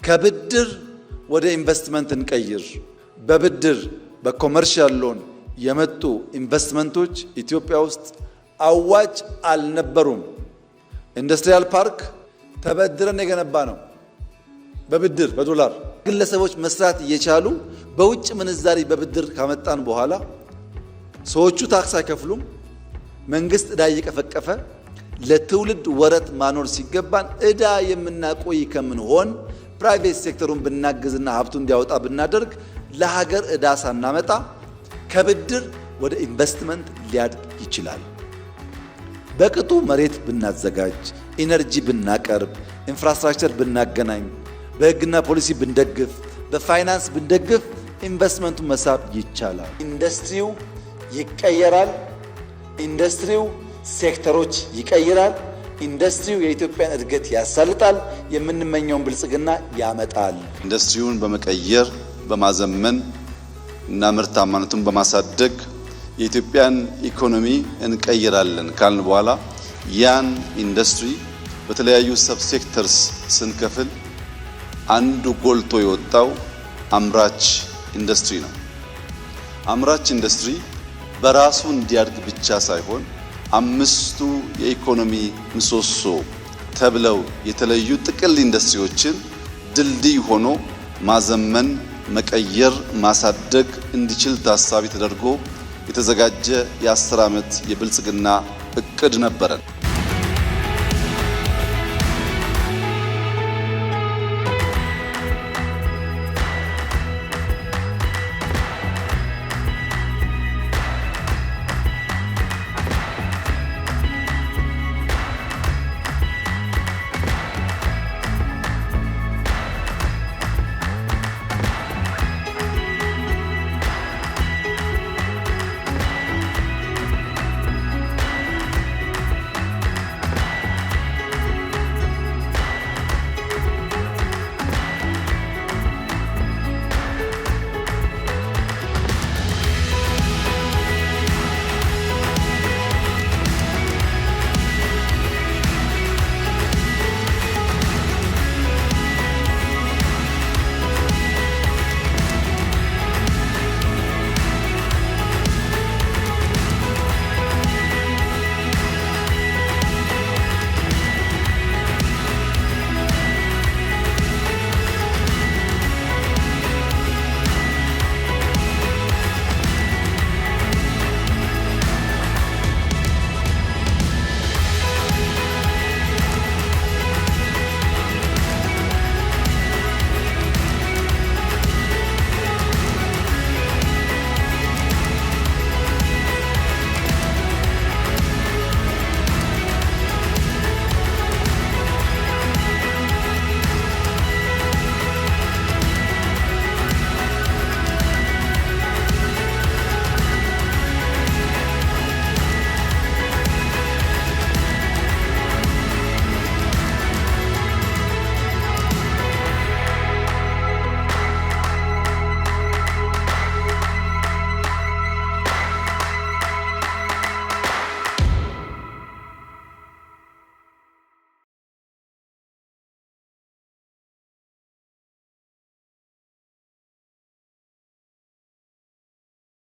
ከብድር ወደ ኢንቨስትመንት እንቀይር። በብድር በኮመርሻል ሎን የመጡ ኢንቨስትመንቶች ኢትዮጵያ ውስጥ አዋጭ አልነበሩም። ኢንዱስትሪያል ፓርክ ተበድረን የገነባ ነው። በብድር በዶላር ግለሰቦች መስራት እየቻሉ በውጭ ምንዛሪ በብድር ካመጣን በኋላ ሰዎቹ ታክስ አይከፍሉም። መንግስት ዕዳ እየቀፈቀፈ ለትውልድ ወረት ማኖር ሲገባን ዕዳ የምናቆይ ከምንሆን ፕራይቬት ሴክተሩን ብናግዝና ሀብቱ እንዲያወጣ ብናደርግ ለሀገር ዕዳ ሳናመጣ ከብድር ወደ ኢንቨስትመንት ሊያድግ ይችላል። በቅጡ መሬት ብናዘጋጅ፣ ኢነርጂ ብናቀርብ፣ ኢንፍራስትራክቸር ብናገናኝ፣ በሕግና ፖሊሲ ብንደግፍ፣ በፋይናንስ ብንደግፍ ኢንቨስትመንቱን መሳብ ይቻላል። ኢንዱስትሪው ይቀየራል። ኢንዱስትሪው ሴክተሮች ይቀይራል። ኢንዱስትሪው የኢትዮጵያን እድገት ያሳልጣል። የምንመኘውን ብልጽግና ያመጣል። ኢንዱስትሪውን በመቀየር በማዘመን እና ምርታማነቱን በማሳደግ የኢትዮጵያን ኢኮኖሚ እንቀይራለን ካልን በኋላ ያን ኢንዱስትሪ በተለያዩ ሰብ ሴክተርስ ስንከፍል አንዱ ጎልቶ የወጣው አምራች ኢንዱስትሪ ነው። አምራች ኢንዱስትሪ በራሱ እንዲያድግ ብቻ ሳይሆን አምስቱ የኢኮኖሚ ምሰሶ ተብለው የተለዩ ጥቅል ኢንዱስትሪዎችን ድልድይ ሆኖ ማዘመን፣ መቀየር፣ ማሳደግ እንዲችል ታሳቢ ተደርጎ የተዘጋጀ የ10 ዓመት የብልጽግና እቅድ ነበረን።